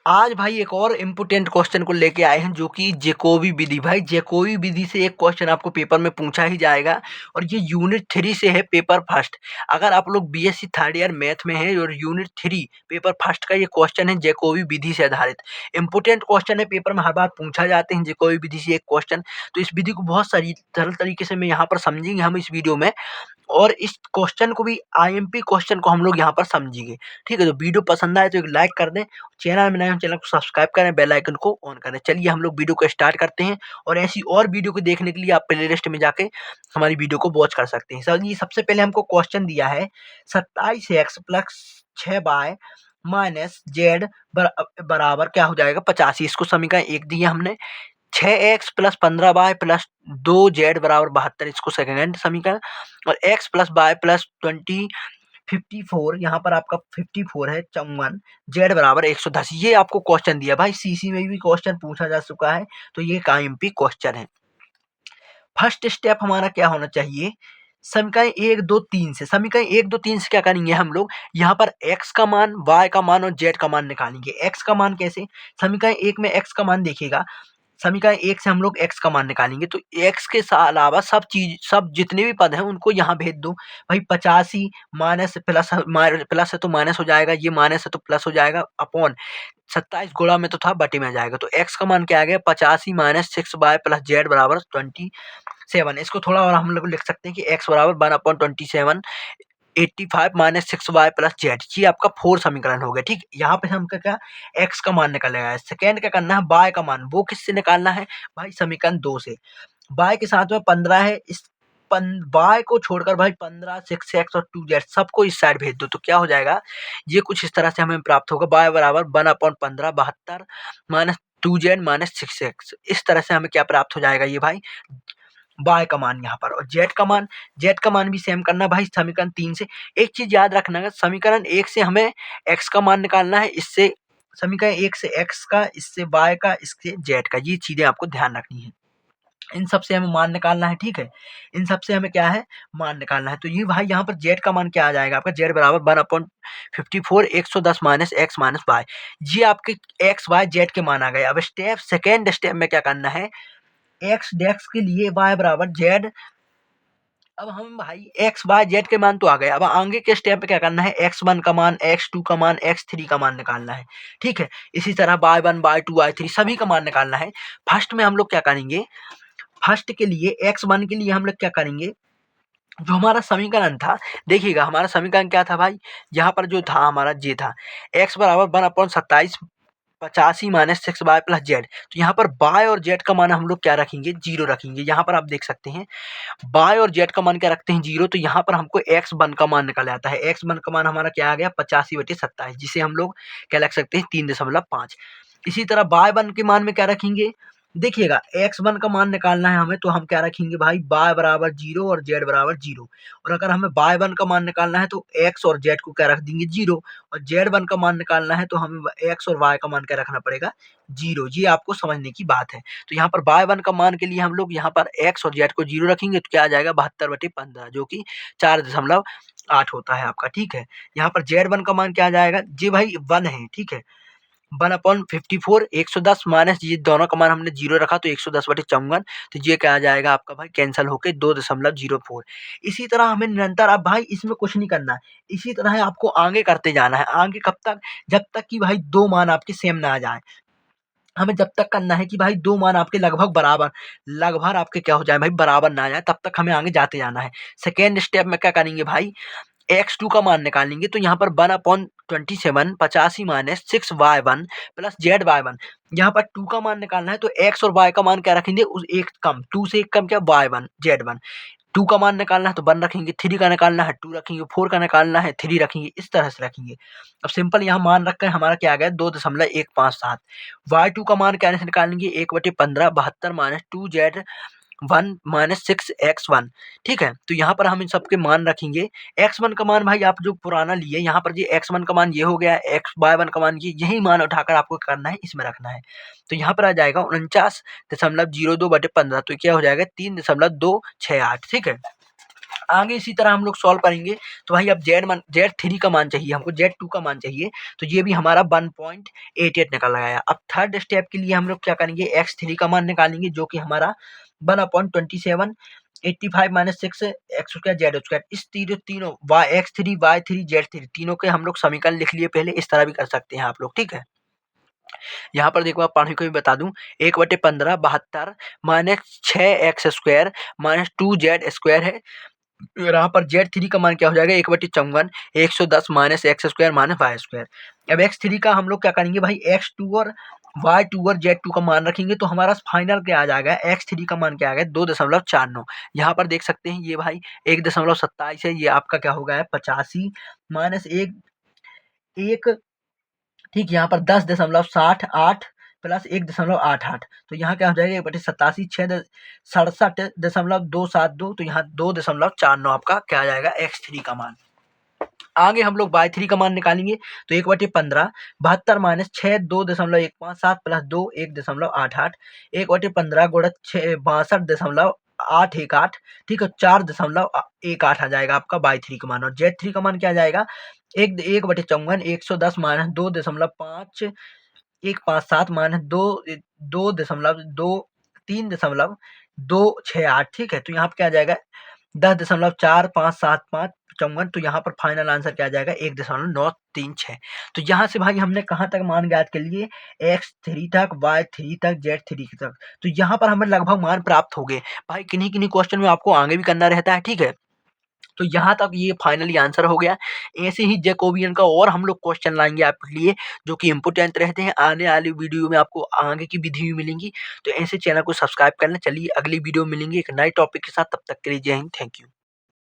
आज भाई एक और इम्पोर्टेंट क्वेश्चन को लेके आए हैं जो कि जैकोबी विधि। भाई जैकोबी विधि से एक क्वेश्चन आपको पेपर में पूछा ही जाएगा और ये यूनिट 3 से है, पेपर फर्स्ट। अगर आप लोग बीएससी थर्ड ईयर मैथ में है और यूनिट 3 पेपर फर्स्ट का ये क्वेश्चन है जैकोबी विधि से आधारित। इम्पोर्टेंट क्वेश्चन है, पेपर में हर बार पूछा जाते हैं जैकोबी विधि से एक क्वेश्चन। तो इस विधि को बहुत सरल तरीके से मैं यहाँ पर समझेंगे हम इस वीडियो में, और इस क्वेश्चन को भी आईएमपी क्वेश्चन को हम लोग यहाँ पर समझेंगे। ठीक है, तो वीडियो पसंद आए तो एक लाइक कर दें, चैनल में नए हो चैनल को सब्सक्राइब करें, बेल आइकन को ऑन करें। चलिए हम लोग वीडियो को स्टार्ट करते हैं, और ऐसी और वीडियो को देखने के लिए आप प्ले लिस्ट में जाके हमारी वीडियो को वॉच कर सकते हैं। चलिए सबसे पहले हमको क्वेश्चन दिया है 27x plus 6y minus Z बराबर क्या हो जाएगा 85। इसको समीकरण 1 दिया हमने। 6x plus 15y plus 2z बराबर 72, इसको सेकंड समीकरण। और x प्लस वाई प्लस 54, यहाँ पर आपका 54 है 54, जेड बराबर 110। ये आपको क्वेश्चन दिया भाई, सीसी में भी क्वेश्चन पूछा जा चुका है, तो ये एक आईएमपी क्वेश्चन है। फर्स्ट स्टेप हमारा क्या होना चाहिए, समीकरण 1 2 3 से। समीकरण 1 2 3 से क्या करेंगे हम लोग, यहाँ पर x का मान, y का मान और z का मान निकालेंगे। x का मान कैसे, समीकरण 1 में x का मान देखिएगा, समीकरण 1 से हम लोग x का मान निकालेंगे, तो x के अलावा सब जितने भी पद हैं उनको यहाँ भेज दो। भाई 85 माइनस प्लस है तो माइनस हो जाएगा, ये माइनस है तो प्लस हो जाएगा, अपॉन 27 गुणा में तो था बटे में आ जाएगा। तो x का मान क्या आ गया 85 माइनस 6y प्लस जेड बराबर 27। इसको थोड़ा और हम लोग लिख सकते हैं कि x बराबर 1/27, 85 माइनस 6y प्लस जेड। ये आपका 4 समीकरण हो गया। ठीक, यहाँ पे हमका क्या x का मान निकालेगा है। सेकेंड क्या करना है, y का मान, वो किससे निकालना है भाई, समीकरण 2 से। y के साथ में 15 है, इस y को छोड़कर भाई 15 6x और 2z सबको इस साइड भेज दो, तो क्या हो जाएगा, ये कुछ इस तरह से हमें प्राप्त होगा। y बराबर 1/15 72 माइनस 2z माइनस 6x। इस तरह से हमें क्या प्राप्त हो जाएगा ये भाई, y का मान यहाँ पर। और z का मान भी सेम करना भाई समीकरण 3 से। एक चीज याद रखना है, समीकरण 1 से हमें x का मान निकालना है, इससे समीकरण 1 से x का, इससे y का, इससे z का। ये चीजें आपको ध्यान रखनी है, इन सब से हमें मान निकालना है। ठीक है, इन सब से हमें क्या है, मान निकालना है। तो ये भाई यहाँ पर z का मान क्या आ जाएगा आपका, z बराबर 1/54 110 माइनस x माइनस y। ये आपके x y z के मान आ गए। अब सेकेंड स्टेप में क्या करना है, x डेक्स के लिए y बराबर z। अब हम भाई x y z के मान तो आ गए, अब आगे के स्टेप पे क्या करना है, x1 का मान, x2 का मान, x3 का मान निकालना है। ठीक है, इसी तरह y1 y2 y3 सभी का मान निकालना है। फर्स्ट में हम लोग क्या करेंगे, फर्स्ट के लिए x1 के लिए हम लोग क्या करेंगे, जो हमारा समीकरण था, देखिएगा हमारा समीकरण क्या था भाई, यहाँ पर जो था हमारा ये था, x बराबर 1/27 85 माइनस 6y प्लस जेड। तो यहाँ पर y और z का मान हम लोग क्या रखेंगे, 0 रखेंगे। यहाँ पर आप देख सकते हैं y और z का मान क्या रखते हैं, 0। तो यहाँ पर हमको x1 का मान निकल आता है। x1 का मान हमारा क्या आ गया 85/27, जिसे हम लोग क्या लिख सकते हैं 3.5। इसी तरह y1 के मान में क्या रखेंगे, देखिएगा x1 का मान निकालना है हमें, तो हम क्या रखेंगे भाई, y बराबर 0 और z बराबर 0। और अगर हमें y1 का मान निकालना है तो x और z को क्या रख देंगे 0, और z1 का मान निकालना है तो हमें x और y का मान क्या रखना पड़ेगा 0। ये आपको समझने की बात है। तो यहाँ पर y1 का मान के लिए हम लोग यहाँ पर x और z को 0 रखेंगे, तो क्या आ जाएगा 72/15, जो कि 4.8 होता है आपका। ठीक है, यहाँ पर z1 का मान क्या आ जाएगा, जी भाई 1 है। ठीक है, 1/54 110 माइनस ये दोनों का मान हमने 0 रखा, तो 110/54। तो ये क्या आ जाएगा आपका भाई, कैंसिल होके 2.04। इसी तरह हमें निरंतर, अब भाई इसमें कुछ नहीं करना है, इसी तरह आपको आगे करते जाना है। आगे कब तक, जब तक कि भाई दो मान आपके सेम ना आ जाए। हमें जब तक करना है कि भाई दो मान आपके लगभग आपके क्या हो जाए भाई, बराबर ना आ जाए, तब तक हमें आगे जाते जाना है। सेकेंड स्टेप में क्या करेंगे भाई, x2 का मान निकालेंगे, तो यहाँ पर 1/27 85 माइनस 6y1 प्लस zy1। यहाँ पर 2 का मान निकालना है, तो x और y का मान क्या रखेंगे, उस एक कम, 2 से एक कम क्या y1 z1। 2 का मान निकालना है तो 1 रखेंगे, 3 का निकालना है 2 रखेंगे, 4 का निकालना है 3 रखेंगे, इस तरह से रखेंगे। अब सिंपल यहाँ मान रख कर हमारा क्या आ गया 2.157। y2 का मान क्या निकालेंगे 1/15 72 माइनस 2z1 माइनस 6x1। ठीक है, तो यहाँ पर हम इन सबके मान रखेंगे। x1 का मान भाई आप जो पुराना लिए, यहाँ पर ये x1 का मान ये हो गया, y1 का मान ये, यही मान उठाकर आपको करना है, इसमें रखना है। तो यहाँ पर आ जाएगा 49.02/15, तो क्या हो जाएगा 3.268। ठीक है, आगे इसी तरह हम लोग सॉल्व करेंगे। तो भाई अब Z3 का मान चाहिए हमको, Z2 का मान चाहिए, तो ये भी हमारा 1.88 निकल आया। अब थर्ड स्टेप के लिए हम लोग क्या करेंगे, X3 का मान निकालेंगे जो कि हमारा 1/27 85 minus 6 x square Z square. इस तीनों X3 Y3 Z3 तीनों के हम लोग समीकरण लिख लिए पहले, इस तरह भी कर सकते हैं आप लोग, ठीक है। यहाँ पर देखो आप पढ़ने को भी बता दूं, 1/15 72 minus 6x square minus 2z square है। यहाँ पर Z3 का मान क्या हो जाएगा, 1/54 110 minus x square minus y square. अब X3 का हम लोग क्या करेंगे भाई, X2 और Y2 और Z2 का मान रखेंगे, तो हमारा फाइनल क्या आ जाएगा, X3 का मान क्या आ गया 2.49। यहाँ पर देख सकते हैं ये भाई 1.27 है, ये आपका क्या हो गया है 85 माइनस एक एक ठीक, यहाँ पर 10.68 प्लस 1.88, तो यहाँ क्या हो जाएगा 1/87 67.272, तो यहाँ 2.49 आपका क्या आ जाएगा X3 का मान। आगे हम लोग Y3 का मान निकालेंगे, तो 1/15 72 माइनस 6 2.157 प्लस 2 1.88 1/15 गुणा 6 62.818, ठीक है 4.18 आ जाएगा आपका Y3 का मान। और Z3 का मान क्या आ जाएगा, 1/54 110 माइनस 2.5 157 माइनस 3.268, ठीक है। तो यहाँ पे क्या आ जाएगा 10.4575 55, तो यहाँ पर फाइनल आंसर क्या आ जाएगा 1.936। तो यहाँ से भाई हमने कहाँ तक मान ज्ञात कर लिए, X3 तक, Y3 तक, Z3 तक। तो यहाँ पर हमें लगभग मान प्राप्त हो गए भाई। किन्हीं किन्हीं क्वेश्चन में आपको आगे भी करना रहता है, ठीक है। तो यहाँ तक ये फाइनली आंसर हो गया। ऐसे ही जैकोबियन का और हम लोग क्वेश्चन लाएंगे आपके लिए जो कि इम्पोर्टेंट रहते हैं। आने वाली वीडियो में आपको आगे की विधि भी मिलेंगी, तो ऐसे चैनल को सब्सक्राइब कर लें। चलिए अगली वीडियो में मिलेंगे एक नए टॉपिक के साथ, तब तक के लिए जय हिंद, थैंक यू।